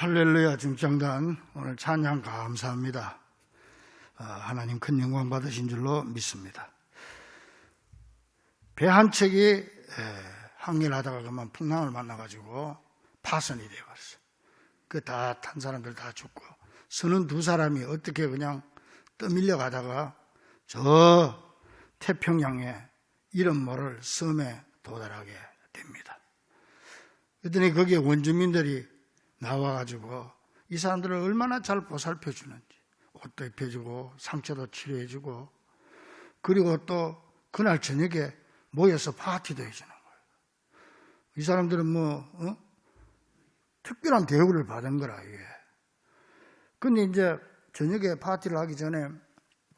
할렐루야 중창단 오늘 찬양 감사합니다. 하나님 큰 영광 받으신 줄로 믿습니다. 배 한 척이 항해하다가 그만 풍랑을 만나가지고 파손이 되어버렸어요. 그 다 탄 사람들 다 죽고 서는 두 사람이 어떻게 그냥 떠밀려 가다가 저 태평양에 이름 모를 섬에 도달하게 됩니다. 그랬더니 거기에 원주민들이 나와가지고 이 사람들을 얼마나 잘 보살펴 주는지 옷도 입혀주고 상처도 치료해주고 그리고 또 그날 저녁에 모여서 파티도 해주는 거예요. 이 사람들은 특별한 대우를 받은 거라 이게. 근데 이제 저녁에 파티를 하기 전에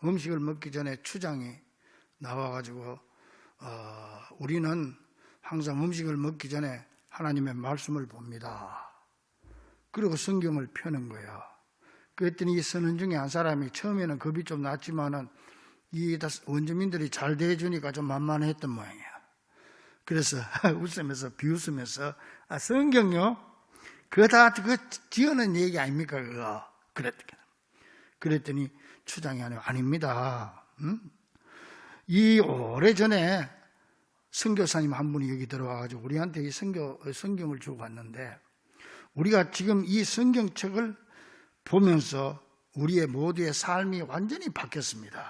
음식을 먹기 전에 추장이 나와가지고 우리는 항상 음식을 먹기 전에 하나님의 말씀을 봅니다. 그리고 성경을 펴는 거예요. 그랬더니 이 선원 중에 한 사람이 처음에는 겁이 좀 났지만은 이 원주민들이 잘 대해주니까 좀 만만했던 모양이야. 그래서 웃으면서 비웃으면서 성경요? 그거 다 지어낸 얘기 아닙니까 그거? 그랬더니 추장이 아닙니다. 이 오래전에 선교사님 한 분이 여기 들어와가지고 우리한테 이 성경을 주고 갔는데 우리가 지금 이 성경책을 보면서 우리의 모두의 삶이 완전히 바뀌었습니다.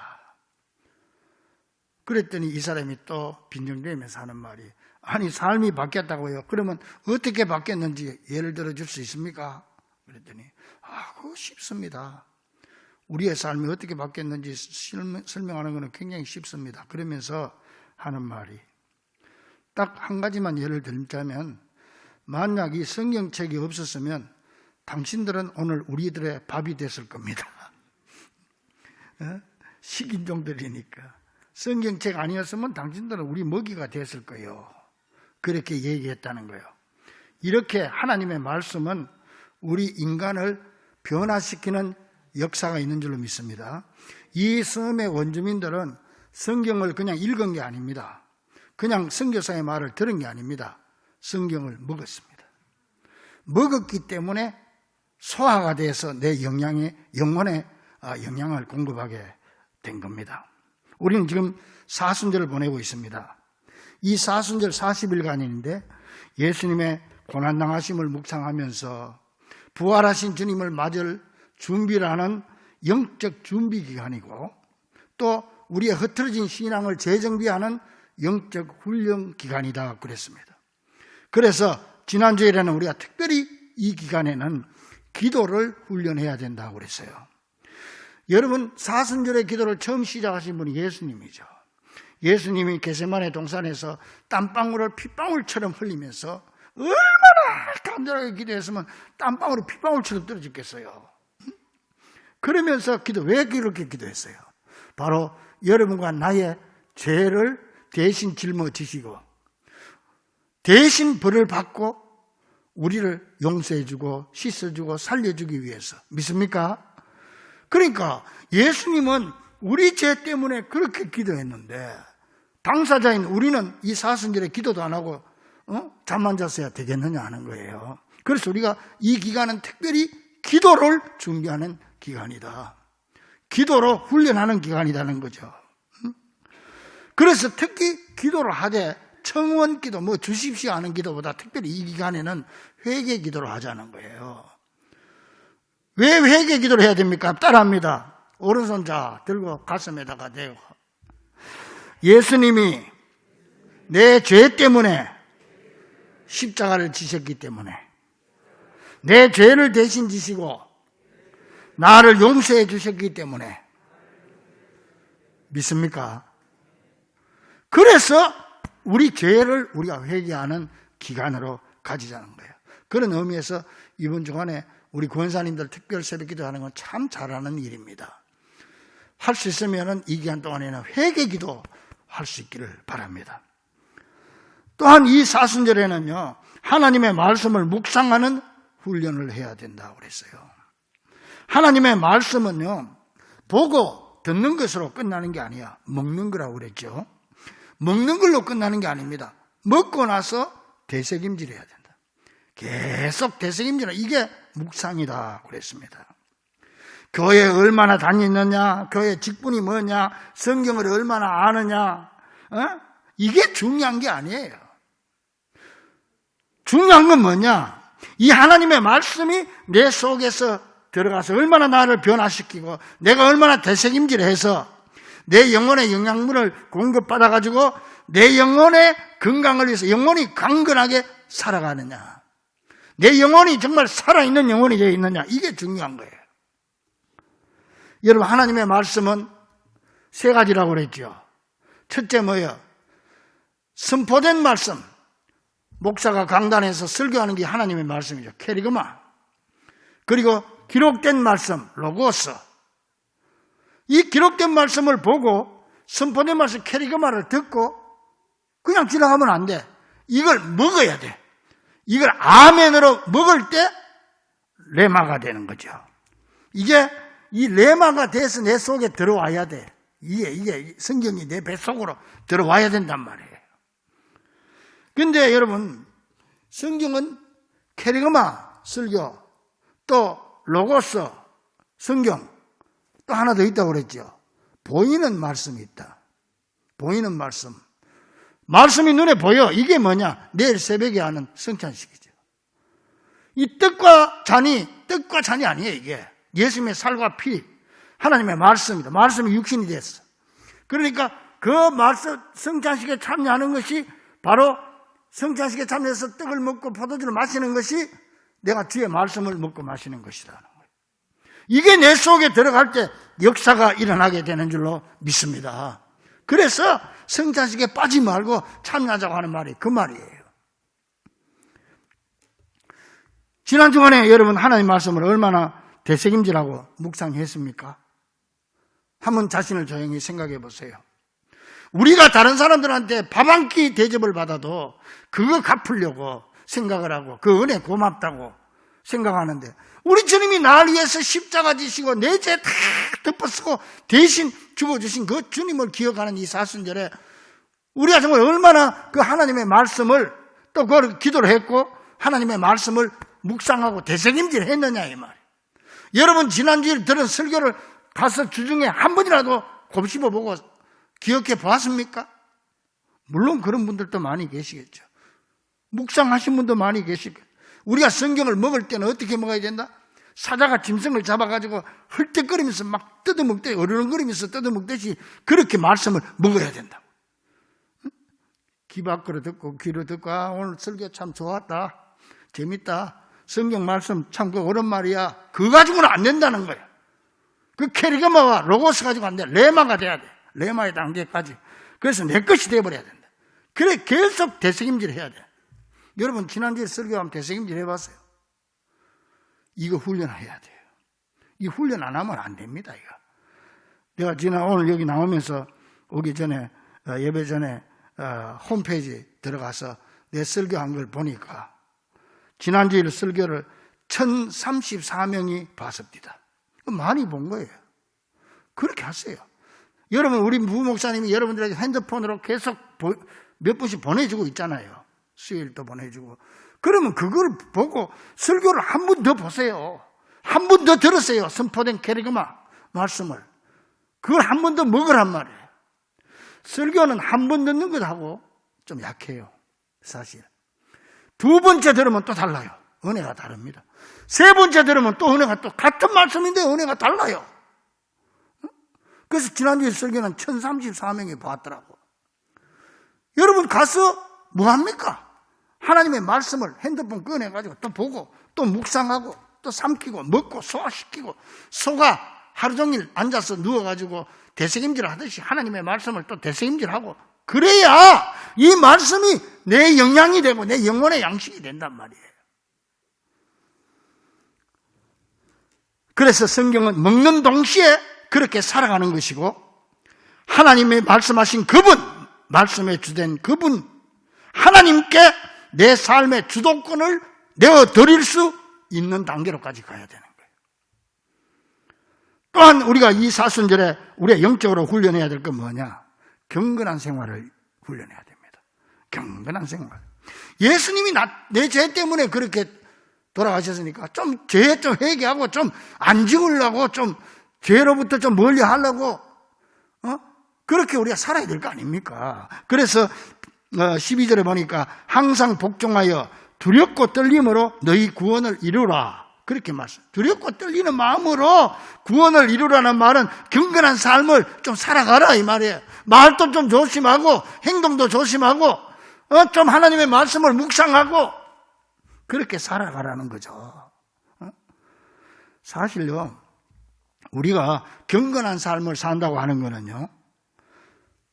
그랬더니 이 사람이 또 빈정대면서 하는 말이 아니 삶이 바뀌었다고요? 그러면 어떻게 바뀌었는지 예를 들어 줄 수 있습니까? 그랬더니 그거 쉽습니다. 우리의 삶이 어떻게 바뀌었는지 설명하는 것은 굉장히 쉽습니다. 그러면서 하는 말이 딱 한 가지만 예를 들자면 만약 이 성경책이 없었으면 당신들은 오늘 우리들의 밥이 됐을 겁니다. 식인종들이니까. 성경책 아니었으면 당신들은 우리 먹이가 됐을 거예요. 그렇게 얘기했다는 거예요. 이렇게 하나님의 말씀은 우리 인간을 변화시키는 역사가 있는 줄로 믿습니다. 이 섬의 원주민들은 성경을 그냥 읽은 게 아닙니다. 그냥 선교사의 말을 들은 게 아닙니다. 성경을 먹었습니다. 먹었기 때문에 소화가 돼서 내 영혼에 영양을 공급하게 된 겁니다. 우리는 지금 사순절을 보내고 있습니다. 이 사순절 40일간인데 예수님의 고난당하심을 묵상하면서 부활하신 주님을 맞을 준비를 하는 영적 준비 기간이고 또 우리의 흐트러진 신앙을 재정비하는 영적 훈련 기간이다 그랬습니다. 그래서 지난주에는 우리가 특별히 이 기간에는 기도를 훈련해야 된다고 그랬어요. 여러분 사순절의 기도를 처음 시작하신 분이 예수님이죠. 예수님이 겟세마네 동산에서 땀방울을 핏방울처럼 흘리면서 얼마나 간절하게 기도했으면 땀방울이 핏방울처럼 떨어졌겠어요. 그러면서 왜 그렇게 기도했어요? 바로 여러분과 나의 죄를 대신 짊어지시고 대신 벌을 받고 우리를 용서해주고 씻어주고 살려주기 위해서. 믿습니까? 그러니까 예수님은 우리 죄 때문에 그렇게 기도했는데 당사자인 우리는 이 사순절에 기도도 안 하고 잠만 잤어야 되겠느냐 하는 거예요. 그래서 우리가 이 기간은 특별히 기도를 준비하는 기간이다. 기도로 훈련하는 기간이라는 거죠. 그래서 특히 기도를 하되 청원 기도, 주십시오 하는 기도보다 특별히 이 기간에는 회개 기도를 하자는 거예요. 왜 회개 기도를 해야 됩니까? 따라합니다. 오른손 들고 가슴에다가 대고 예수님이 내 죄 때문에 십자가를 지셨기 때문에 내 죄를 대신 지시고 나를 용서해 주셨기 때문에 믿습니까? 그래서 우리 죄를 우리가 회개하는 기간으로 가지자는 거예요. 그런 의미에서 이번 주간에 우리 권사님들 특별 새벽 기도하는 건 참 잘하는 일입니다. 할 수 있으면 이 기간 동안에는 회개 기도 할 수 있기를 바랍니다. 또한 이 사순절에는요, 하나님의 말씀을 묵상하는 훈련을 해야 된다고 그랬어요. 하나님의 말씀은요, 보고 듣는 것으로 끝나는 게 아니야. 먹는 거라고 그랬죠. 먹는 걸로 끝나는 게 아닙니다. 먹고 나서 되새김질해야 된다. 계속 되새김질은 이게 묵상이다 그랬습니다. 교회에 얼마나 다니느냐, 교회 직분이 뭐냐, 성경을 얼마나 아느냐, 이게 중요한 게 아니에요. 중요한 건 뭐냐? 이 하나님의 말씀이 내 속에서 들어가서 얼마나 나를 변화시키고 내가 얼마나 되새김질해서 내 영혼의 영양분을 공급받아가지고 내 영혼의 건강을 위해서 영혼이 강건하게 살아가느냐, 내 영혼이 정말 살아있는 영혼이 되어 있느냐, 이게 중요한 거예요. 여러분, 하나님의 말씀은 세 가지라고 그랬죠. 첫째 뭐예요? 선포된 말씀. 목사가 강단에서 설교하는 게 하나님의 말씀이죠. 캐리그마. 그리고 기록된 말씀, 로고스. 이 기록된 말씀을 보고 선포된 말씀, 캐리그마를 듣고 그냥 지나가면 안 돼. 이걸 먹어야 돼. 이걸 아멘으로 먹을 때 레마가 되는 거죠. 이게 이 레마가 돼서 내 속에 들어와야 돼. 이게 성경이 내 뱃속으로 들어와야 된단 말이에요. 근데 여러분, 성경은 캐리그마 설교, 또 로고스 성경, 또 하나 더 있다고 그랬죠. 보이는 말씀이 있다. 보이는 말씀. 말씀이 눈에 보여. 이게 뭐냐? 내일 새벽에 하는 성찬식이죠. 이 떡과 잔이 아니에요, 이게. 예수님의 살과 피, 하나님의 말씀이다. 말씀이 육신이 됐어. 그러니까 그 말씀, 성찬식에 참여하는 것이 바로 성찬식에 참여해서 떡을 먹고 포도주를 마시는 것이 내가 주의 말씀을 먹고 마시는 것이라는 거예요. 이게 내 속에 들어갈 때 역사가 일어나게 되는 줄로 믿습니다. 그래서 성찬식에 빠지지 말고 참여하자고 하는 말이 그 말이에요. 지난 주간에 여러분 하나님 말씀을 얼마나 되새김질하고 묵상했습니까? 한번 자신을 조용히 생각해 보세요. 우리가 다른 사람들한테 밥 한 끼 대접을 받아도 그거 갚으려고 생각을 하고 그 은혜 고맙다고 생각하는데, 우리 주님이 나를 위해서 십자가 지시고 내 죄 다 덮어쓰고 대신 죽어주신 그 주님을 기억하는 이 사순절에 우리가 정말 얼마나 그 하나님의 말씀을 또 그걸 기도를 했고 하나님의 말씀을 묵상하고 되새김질 했느냐 이 말이에요. 여러분, 지난주에 들은 설교를 가서 주중에 한 번이라도 곱씹어보고 기억해 보았습니까? 물론 그런 분들도 많이 계시겠죠. 묵상하신 분도 많이 계시겠죠. 우리가 성경을 먹을 때는 어떻게 먹어야 된다? 사자가 짐승을 잡아가지고 헐떡거리면서 막 뜯어먹듯이, 어르렁거리면서 뜯어먹듯이 그렇게 말씀을 먹어야 된다고. 귀 밖으로 듣고 귀로 듣고, 아, 오늘 설교 참 좋았다, 재밌다, 성경 말씀 참 그 옳은 말이야, 그거 가지고는 안 된다는 거야. 그 캐리그마와 로고스 가지고 안 돼. 레마가 돼야 돼. 레마의 단계까지. 그래서 내 것이 돼버려야 된다. 그래 계속 되새김질 해야 돼. 여러분, 지난주에 설교하면 되새김질 해봤어요? 이거 훈련해야 돼요. 이 훈련 안 하면 안 됩니다. 이거. 내가 오늘 여기 나오면서 오기 전에, 예배 전에 홈페이지 들어가서 내 설교한 걸 보니까 지난주에 설교를 1034명이 봤습니다. 많이 본 거예요. 그렇게 하세요. 여러분, 우리 부목사님이 여러분들에게 핸드폰으로 계속 몇 분씩 보내주고 있잖아요. 수요일도 보내주고. 그러면 그걸 보고 설교를 한 번 더 보세요. 한 번 더 들으세요. 선포된 캐리그마 말씀을. 그걸 한 번 더 먹으란 말이에요. 설교는 한 번 듣는 것하고 좀 약해요, 사실. 두 번째 들으면 또 달라요. 은혜가 다릅니다. 세 번째 들으면 또 은혜가, 또 같은 말씀인데 은혜가 달라요. 그래서 지난주에 설교는 1034명이 봤더라고. 여러분, 가서 뭐 합니까? 하나님의 말씀을 핸드폰 꺼내가지고 또 보고 또 묵상하고 또 삼키고 먹고 소화시키고, 소가 하루 종일 앉아서 누워가지고 되새김질 하듯이 하나님의 말씀을 또 되새김질하고, 그래야 이 말씀이 내 영양이 되고 내 영혼의 양식이 된단 말이에요. 그래서 성경은 먹는 동시에 그렇게 살아가는 것이고, 하나님이 말씀하신 그분, 말씀에 주된 그분, 하나님께 내 삶의 주도권을 내어드릴 수 있는 단계로까지 가야 되는 거예요. 또한 우리가 이 사순절에 우리가 영적으로 훈련해야 될 건 뭐냐? 경건한 생활을 훈련해야 됩니다. 경건한 생활. 예수님이 내 죄 때문에 그렇게 돌아가셨으니까 좀 죄 좀 회개하고 좀 안 지으려고 좀 죄로부터 좀 멀리 하려고 그렇게 우리가 살아야 될 거 아닙니까? 그래서 12절에 보니까 항상 복종하여 두렵고 떨림으로 너희 구원을 이루라. 그렇게 말씀. 두렵고 떨리는 마음으로 구원을 이루라는 말은 경건한 삶을 좀 살아가라 이 말이에요. 말도 좀 조심하고 행동도 조심하고 좀 하나님의 말씀을 묵상하고 그렇게 살아가라는 거죠. 사실요, 우리가 경건한 삶을 산다고 하는 거는요,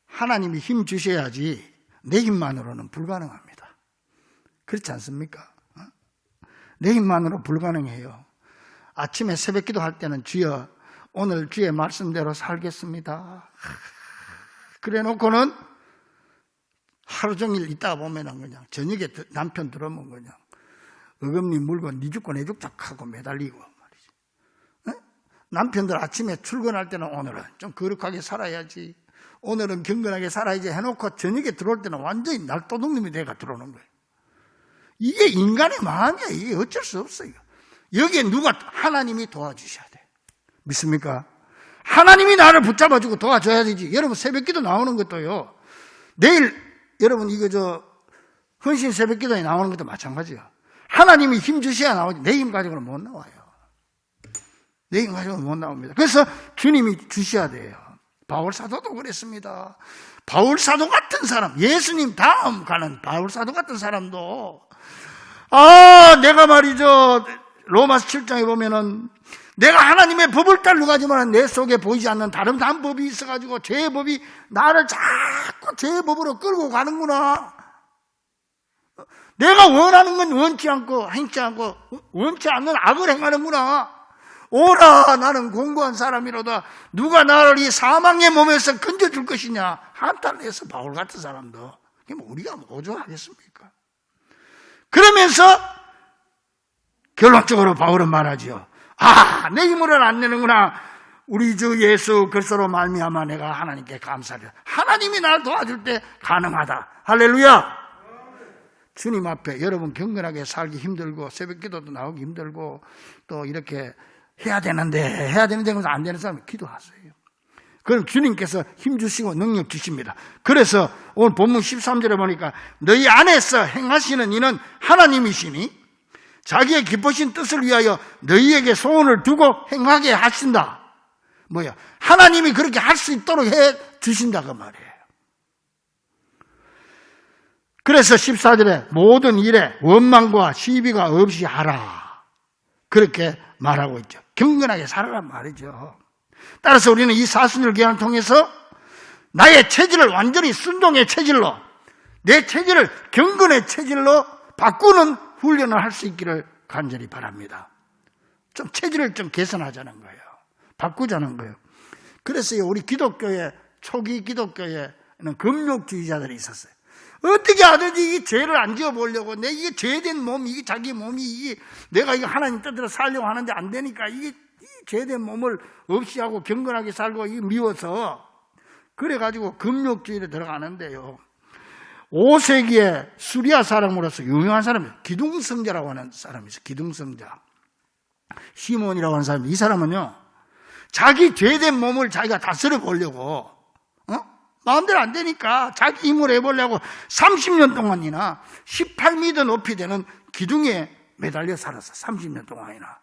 하나님이 힘 주셔야지 내 힘만으로는 불가능합니다. 그렇지 않습니까? 내 힘만으로 불가능해요. 아침에 새벽 기도할 때는 주여 오늘 주의 말씀대로 살겠습니다. 그래 놓고는 하루 종일 있다가 보면은 그냥 저녁에 남편 들어오면 그냥 어금니 물고 니 죽고 내 죽자 하고 매달리고 말이지. 남편들 아침에 출근할 때는 오늘은 좀 거룩하게 살아야지, 오늘은 경건하게 살아야지 해놓고 저녁에 들어올 때는 완전히 날도둑님이 돼가 들어오는 거예요. 이게 인간의 마음이야. 이게 어쩔 수 없어요. 여기에 누가 하나님이 도와주셔야 돼. 믿습니까? 하나님이 나를 붙잡아주고 도와줘야 되지. 여러분 새벽기도 나오는 것도요, 내일 여러분 이거 헌신 새벽기도에 나오는 것도 마찬가지야. 하나님이 힘 주셔야 나오지. 내 힘 가지고는 못 나와요. 내 힘 가지고는 못 나옵니다. 그래서 주님이 주셔야 돼요. 바울사도도 그랬습니다. 바울사도 같은 사람, 예수님 다음 가는 바울사도 같은 사람도 내가 말이죠, 로마서 7장에 보면은 내가 하나님의 법을 따르려고 하지만 내 속에 보이지 않는 다른 법이 있어가지고 죄의 법이 나를 자꾸 죄의 법으로 끌고 가는구나. 내가 원하는 건 원치 않고 행치 않고 원치 않는 악을 행하는구나. 오라, 나는 공고한 사람이로다. 누가 나를 이 사망의 몸에서 건져줄 것이냐. 한탄해서 바울 같은 사람도 우리가 오죽하겠습니까? 그러면서 결론적으로 바울은 말하죠. 내 힘으로는 안 되는구나. 우리 주 예수 그리스도로 말미암아 내가 하나님께 감사드려. 하나님이 나를 도와줄 때 가능하다. 할렐루야. 주님 앞에 여러분 경건하게 살기 힘들고 새벽기도도 나오기 힘들고 또 이렇게 해야 되는데 안 되는 사람은 기도하세요. 그럼 주님께서 힘 주시고 능력 주십니다. 그래서 오늘 본문 13절에 보니까 너희 안에서 행하시는 이는 하나님이시니 자기의 기쁘신 뜻을 위하여 너희에게 소원을 두고 행하게 하신다. 뭐야? 하나님이 그렇게 할 수 있도록 해 주신다 그 말이에요. 그래서 14절에 모든 일에 원망과 시비가 없이 하라. 그렇게 말하고 있죠. 경건하게 살아란 말이죠. 따라서 우리는 이 사순절 기간을 통해서 나의 체질을 완전히 순종의 체질로, 내 체질을 경건의 체질로 바꾸는 훈련을 할 수 있기를 간절히 바랍니다. 좀 체질을 좀 개선하자는 거예요. 바꾸자는 거예요. 그래서 우리 기독교에, 초기 기독교에는 금욕주의자들이 있었어요. 어떻게 하든지 이 죄를 안 지어보려고, 내 이게 죄된 몸, 이게 자기 몸이, 이게 내가 이거 하나님 뜻대로 살려고 하는데 안 되니까 이게 이 죄된 몸을 없이 하고 경건하게 살고 이게 미워서 그래가지고 금욕주의로 들어가는데요. 5세기에 수리아 사람으로서 유명한 사람이 기둥성자라고 하는 사람이 있어요. 기둥성자. 시몬이라고 하는 사람이, 이 사람은요, 자기 죄된 몸을 자기가 다스려 보려고, 마음대로 안 되니까 자기 힘으로 해보려고 30년 동안이나 18m 높이 되는 기둥에 매달려 살았어. 30년 동안이나.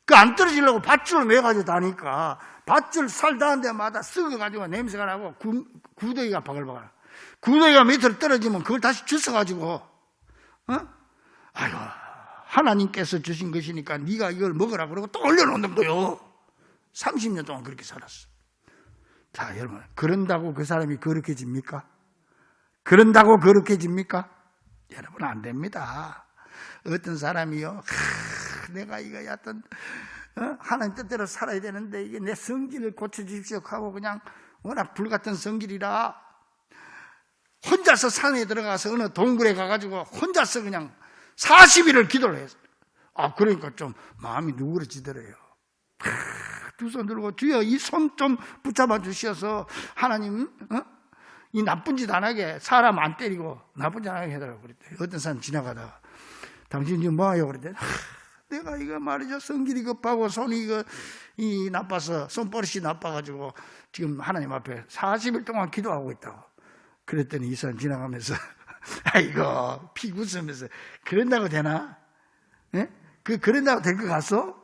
그 안 떨어지려고 밧줄을 매가지고 다니까 밧줄 살 닿은 데마다 썩어가지고 냄새가 나고 구더기가 바글바글. 구더기가 밑으로 떨어지면 그걸 다시 주워가지고, 아이고, 하나님께서 주신 것이니까 네가 이걸 먹으라 그러고 또 올려놓는 거요. 30년 동안 그렇게 살았어. 자, 여러분, 그런다고 그 사람이 거룩해집니까? 그런다고 거룩해집니까? 여러분, 안 됩니다. 어떤 사람이요, 내가 이거 여하튼 하나님 뜻대로 살아야 되는데 이게 내 성질을 고쳐주십시오 하고 그냥 워낙 불같은 성질이라 혼자서 산에 들어가서 어느 동굴에 가가지고 혼자서 그냥 40일을 기도를 했어요. 그러니까 좀 마음이 누그러지더래요. 두 손 들고 주여 이 손 좀 붙잡아 주셔서 하나님 이 나쁜 짓 안 하게, 사람 안 때리고 나쁜 짓 안 하게 해달라고 그랬대요. 어떤 사람 지나가다가 당신 지금 뭐하요 그랬더니 내가 이거 말이죠. 성질이 급하고 손이 이 나빠서, 손버릇이 나빠가지고 지금 하나님 앞에 40일 동안 기도하고 있다고. 그랬더니 이 사람 지나가면서, 아이고, 피 웃으면서, 그런다고 되나? 예? 그런다고 될 것 같소?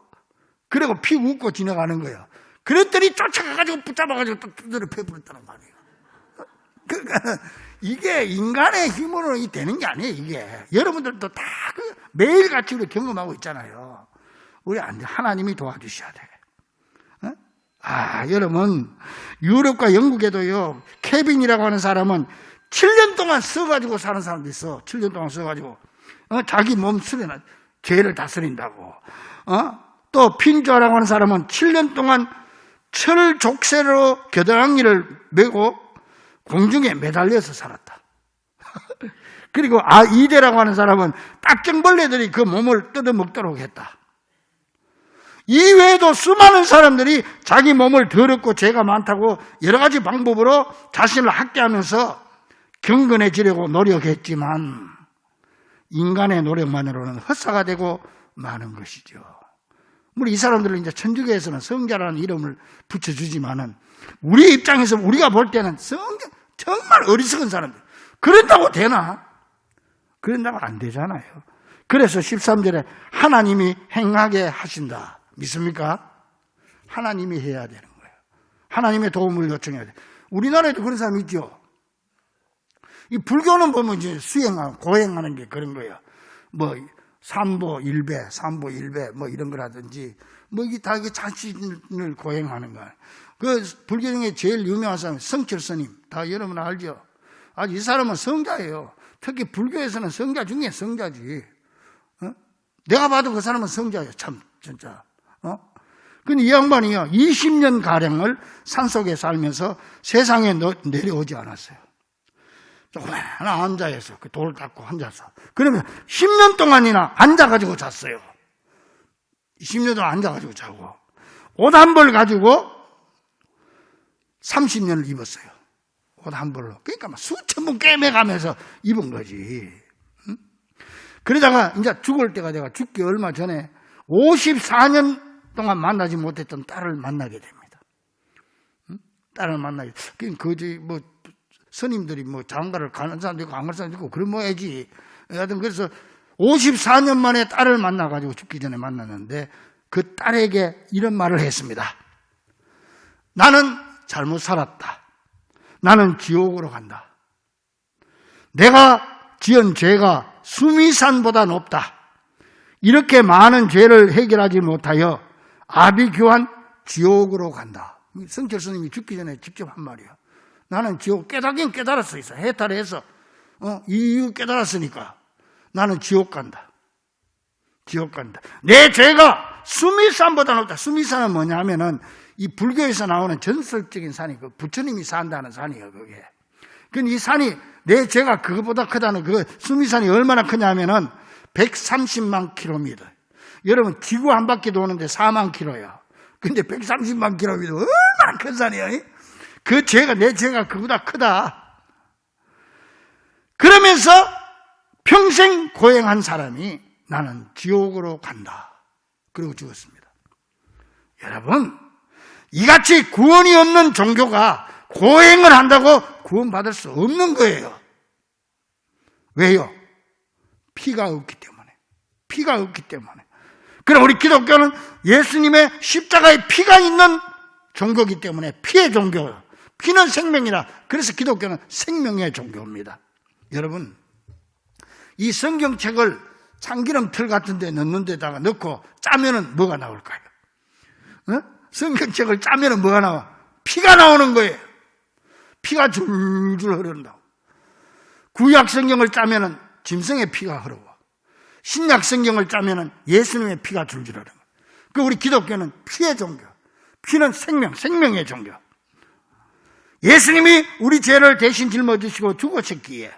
그리고 피 웃고 지나가는 거예요. 그랬더니 쫓아가가지고 붙잡아가지고 또 두드려 패버렸다는 말이에요. 그러니까 이게 인간의 힘으로 되는 게 아니에요, 이게. 여러분들도 다 매일같이 우리 경험하고 있잖아요. 우리 안 돼. 하나님이 도와주셔야 돼. 여러분, 유럽과 영국에도요, 케빈이라고 하는 사람은 7년 동안 써가지고 사는 사람도 있어. 7년 동안 써가지고. 자기 몸 수련한, 죄를 다스린다고. 또 핀조라고 하는 사람은 7년 동안 철 족쇄로 겨드랑이를 메고 공중에 매달려서 살았다. 그리고 이대라고 하는 사람은 딱정벌레들이 그 몸을 뜯어먹도록 했다. 이외에도 수많은 사람들이 자기 몸을 더럽고 죄가 많다고 여러 가지 방법으로 자신을 학대하면서 경건해지려고 노력했지만 인간의 노력만으로는 헛사가 되고 마는 것이죠. 물론 이 사람들은 이제 천주교에서는 성자라는 이름을 붙여주지만은 우리 입장에서 우리가 볼 때는 성자 정말 어리석은 사람들. 그런다고 되나? 그런다고 안 되잖아요. 그래서 13절에 하나님이 행하게 하신다. 믿습니까? 하나님이 해야 되는 거예요. 하나님의 도움을 요청해야 돼. 우리나라에도 그런 사람 있죠. 이 불교는 보면 이제 수행하고 고행하는 게 그런 거예요. 뭐 삼보 일배 뭐 이런 거라든지 뭐 이게 다 자신을 고행하는 거예요. 그 불교 중에 제일 유명한 사람이 성철 스님. 다 여러분 알죠? 이 사람은 성자예요. 특히 불교에서는 성자 중에 성자지. 내가 봐도 그 사람은 성자예요. 참 진짜. 근데 이 양반이요 20년 가량을 산속에 살면서 세상에 내려오지 않았어요. 하나 앉아서 그 돌을 닦고 앉아서 그러면 10년 동안이나 앉아가지고 잤어요. 10년 동안 앉아가지고 자고 옷 한 벌 가지고 30년을 입었어요. 옷 한 벌로. 그러니까 막 수천 번 꿰매가면서 입은 거지. 그러다가 이제 죽을 때가 내가 죽기 얼마 전에 54년 동안 만나지 못했던 딸을 만나게 됩니다. 딸을 만나게. 그지 뭐 스님들이 뭐 장가를 가는 사람도 있고 안 가는 사람도 있고 그런 모양이지. 여하튼 그래서 54년 만에 딸을 만나가지고 죽기 전에 만났는데 그 딸에게 이런 말을 했습니다. 나는 잘못 살았다. 나는 지옥으로 간다. 내가 지은 죄가 수미산보다 높다. 이렇게 많은 죄를 해결하지 못하여 아비규환 지옥으로 간다. 성철 스님이 죽기 전에 직접 한 말이야. 나는 지옥 깨닫긴 깨달았어. 해탈을 해서 이유 깨달았으니까 나는 지옥 간다. 지옥 간다. 내 죄가 수미산보다 높다. 수미산은 뭐냐 하면은 이 불교에서 나오는 전설적인 산이 그 부처님이 산다는 산이에요. 그게. 근데 이 산이 내 죄가 그거보다 크다는 그 수미산이 얼마나 크냐 하면은 130만 킬로미터. 여러분 지구 한 바퀴 도는데 4만 킬로야. 근데 130만 킬로미터 얼마나 큰 산이야. 그 죄가 내 죄가 그보다 크다. 그러면서 평생 고행한 사람이 나는 지옥으로 간다. 그러고 죽었습니다. 여러분 이같이 구원이 없는 종교가 고행을 한다고 구원받을 수 없는 거예요. 왜요? 피가 없기 때문에. 피가 없기 때문에. 그럼 우리 기독교는 예수님의 십자가에 피가 있는 종교이기 때문에 피의 종교예요. 피는 생명이라. 그래서 기독교는 생명의 종교입니다. 여러분 이 성경책을 참기름 틀 같은 데 넣는 데다가 넣고 짜면은 뭐가 나올까요? 성경책을 짜면은 뭐가 나와? 피가 나오는 거예요. 피가 줄줄 흐른다고. 구약 성경을 짜면은 짐승의 피가 흐르고 신약 성경을 짜면은 예수님의 피가 줄줄 흐르는 거예요. 그 우리 기독교는 피의 종교. 피는 생명, 생명의 종교. 예수님이 우리 죄를 대신 짊어지시고 죽으셨기에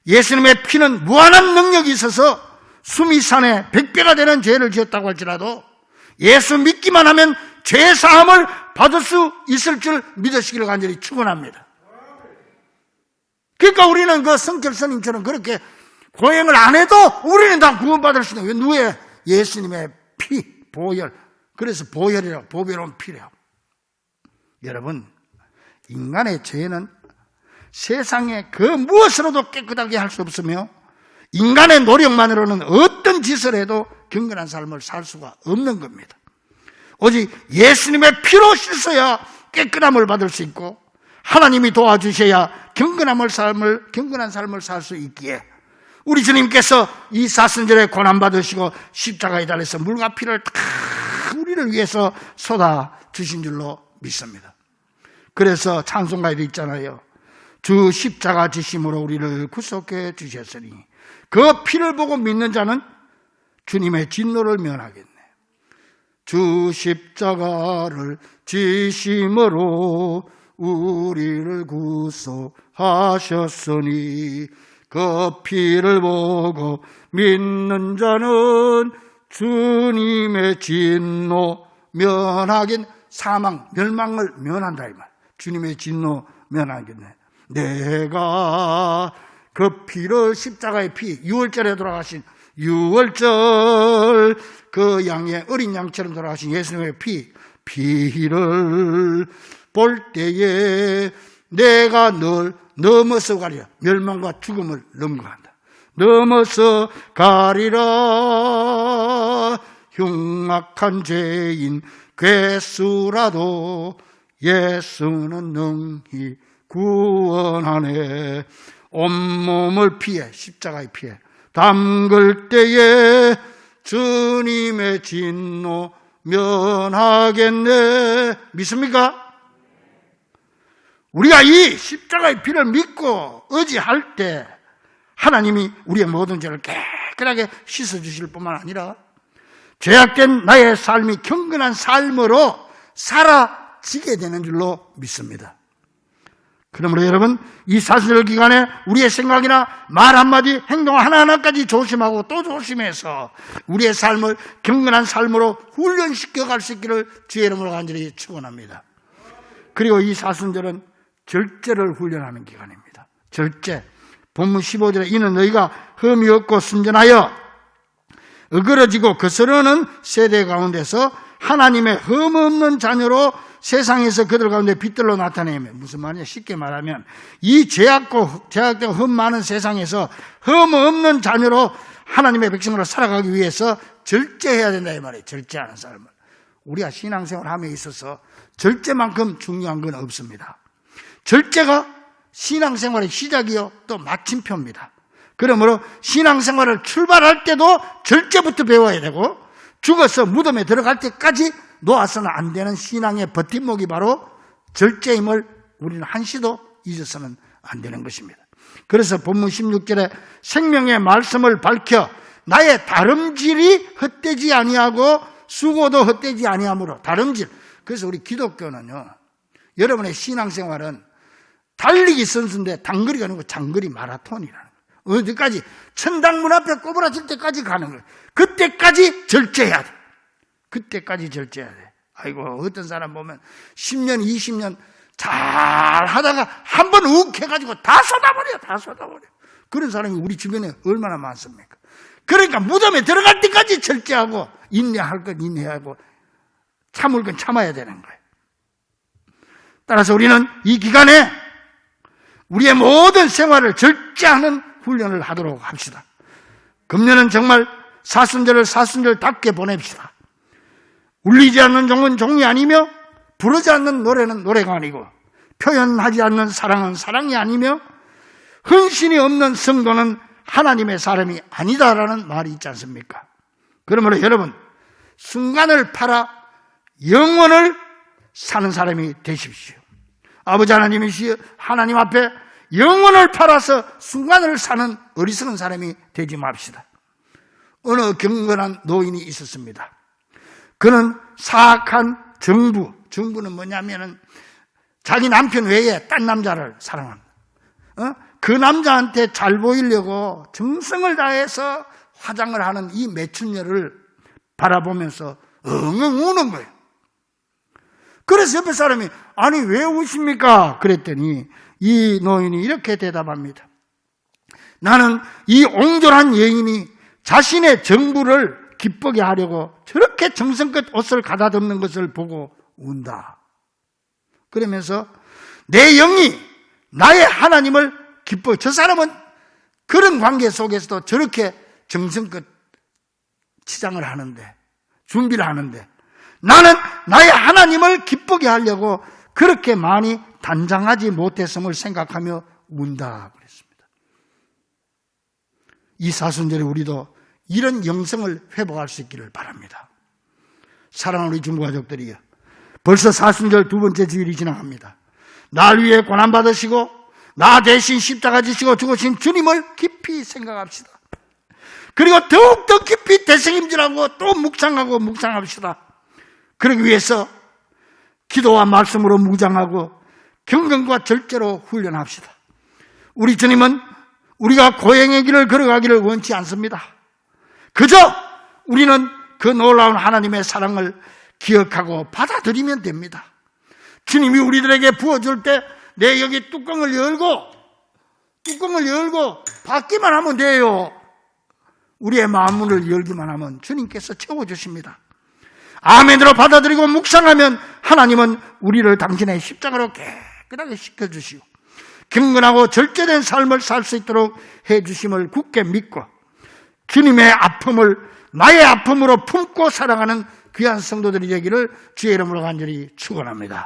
예수님의 피는 무한한 능력이 있어서 수미산에 100배가 되는 죄를 지었다고 할지라도 예수 믿기만 하면 죄 사함을 받을 수 있을 줄 믿으시기를 간절히 축원합니다. 그러니까 우리는 그 성철 스님처럼 그렇게 고행을 안 해도 우리는 다 구원받을 수 있는. 왜 누구의 예수님의 피, 보혈. 그래서 보혈이라고, 보배로운 피래요. 여러분, 인간의 죄는 세상에 그 무엇으로도 깨끗하게 할 수 없으며 인간의 노력만으로는 어떤 짓을 해도 경건한 삶을 살 수가 없는 겁니다. 오직 예수님의 피로 씻어야 깨끗함을 받을 수 있고 하나님이 도와주셔야 경건한 삶을 살 수 있기에 우리 주님께서 이 사순절에 고난받으시고 십자가에 달려서 물과 피를 다 우리를 위해서 쏟아 주신 줄로 믿습니다. 그래서 찬송가에도 있잖아요. 주 십자가 지심으로 우리를 구속해 주셨으니 그 피를 보고 믿는 자는 주님의 진노를 면하겠네. 주 십자가를 지심으로 우리를 구속하셨으니 그 피를 보고 믿는 자는 주님의 진노 면하긴, 사망, 멸망을 면한다 이 말. 주님의 진노 면하겠네. 내가 그 피를, 십자가의 피, 6월절에 돌아가신 6월절 그 양의 어린 양처럼 돌아가신 예수님의 피를 볼 때에 내가 널 넘어서 가리라. 멸망과 죽음을 넘거한다. 넘어서 가리라. 흉악한 죄인 괴수라도 예수는 능히 구원하네. 온몸을 피해, 십자가의 피해 담글 때에 주님의 진노 면하겠네. 믿습니까? 우리가 이 십자가의 피를 믿고 의지할 때 하나님이 우리의 모든 죄를 깨끗하게 씻어주실 뿐만 아니라 죄악된 나의 삶이 경건한 삶으로 사라지게 되는 줄로 믿습니다. 그러므로 여러분, 이 사순절 기간에 우리의 생각이나 말 한마디, 행동 하나하나까지 조심하고 또 조심해서 우리의 삶을 경건한 삶으로 훈련시켜 갈 수 있기를 주의 이름으로 간절히 축원합니다. 그리고 이 사순절은 절제를 훈련하는 기간입니다. 절제. 본문 15절에 이는 너희가 흠이 없고 순전하여 어그러지고 거스르는 세대 가운데서 하나님의 흠 없는 자녀로 세상에서 그들 가운데 빛들로 나타내며, 무슨 말이냐, 쉽게 말하면 이 죄악된 흠 많은 세상에서 흠 없는 자녀로 하나님의 백성으로 살아가기 위해서 절제해야 된다 이 말이에요. 절제하는 삶을. 우리가 신앙생활 함에 있어서 절제만큼 중요한 건 없습니다. 절제가 신앙생활의 시작이요 또 마침표입니다. 그러므로 신앙생활을 출발할 때도 절제부터 배워야 되고 죽어서 무덤에 들어갈 때까지 놓아서는 안 되는 신앙의 버팀목이 바로 절제임을 우리는 한시도 잊어서는 안 되는 것입니다. 그래서 본문 16절에 생명의 말씀을 밝혀 나의 다름질이 헛되지 아니하고 수고도 헛되지 아니하므로, 다름질. 그래서 우리 기독교는요, 여러분의 신앙생활은 달리기 선수인데 단거리가 아니고 장거리 마라톤이라는 거예요. 어디까지? 천당문 앞에 꼬부라질 때까지 가는 거예요. 그때까지 절제해야 돼. 그때까지 절제해야 돼. 아이고, 어떤 사람 보면 10년, 20년 잘 하다가 한 번 욱 해가지고 다 쏟아버려. 그런 사람이 우리 주변에 얼마나 많습니까? 그러니까 무덤에 들어갈 때까지 절제하고, 인내할 건 인내하고, 참을 건 참아야 되는 거예요. 따라서 우리는 이 기간에 우리의 모든 생활을 절제하는 훈련을 하도록 합시다. 금년은 정말 사순절을 사순절답게 보냅시다. 울리지 않는 종은 종이 아니며 부르지 않는 노래는 노래가 아니고 표현하지 않는 사랑은 사랑이 아니며 헌신이 없는 성도는 하나님의 사람이 아니다라는 말이 있지 않습니까? 그러므로 여러분, 순간을 팔아 영원을 사는 사람이 되십시오. 아버지 하나님 앞에 영원을 팔아서 순간을 사는 어리석은 사람이 되지 맙시다. 어느 경건한 노인이 있었습니다. 그는 사악한 정부는 뭐냐면은 자기 남편 외에 딴 남자를 사랑합니다. 그 남자한테 잘 보이려고 정성을 다해서 화장을 하는 이 매춘녀를 바라보면서 엉엉 우는 거예요. 그래서 옆에 사람이 아니 왜 우십니까? 그랬더니 이 노인이 이렇게 대답합니다. 나는 이 옹졸한 여인이 자신의 정부를 기쁘게 하려고 저렇게 정성껏 옷을 가다듬는 것을 보고 운다. 그러면서 내 영이 나의 하나님을 기뻐. 저 사람은 그런 관계 속에서도 저렇게 정성껏 치장을 하는데, 준비를 하는데, 나는 나의 하나님을 기쁘게 하려고 그렇게 많이 단장하지 못했음을 생각하며 운다 그랬습니다. 이 사순절에 우리도 이런 영성을 회복할 수 있기를 바랍니다. 사랑하는 우리 중고가족들이여, 벌써 사순절 두 번째 주일이 지나갑니다. 날 위해 고난받으시고 나 대신 십자가 지시고 죽으신 주님을 깊이 생각합시다. 그리고 더욱더 깊이 되새김질하고 또 묵상합시다. 그러기 위해서 기도와 말씀으로 무장하고 경건과 절제로 훈련합시다. 우리 주님은 우리가 고행의 길을 걸어가기를 원치 않습니다. 그저 우리는 그 놀라운 하나님의 사랑을 기억하고 받아들이면 됩니다. 주님이 우리들에게 부어줄 때 내 여기 뚜껑을 열고 받기만 하면 돼요. 우리의 마음문을 열기만 하면 주님께서 채워주십니다. 아멘으로 받아들이고 묵상하면 하나님은 우리를 당신의 십자가로 깨끗하게 씻겨주시고 경건하고 절제된 삶을 살 수 있도록 해주심을 굳게 믿고 주님의 아픔을 나의 아픔으로 품고 살아가는 귀한 성도들이 되기를 주의 이름으로 간절히 축원합니다.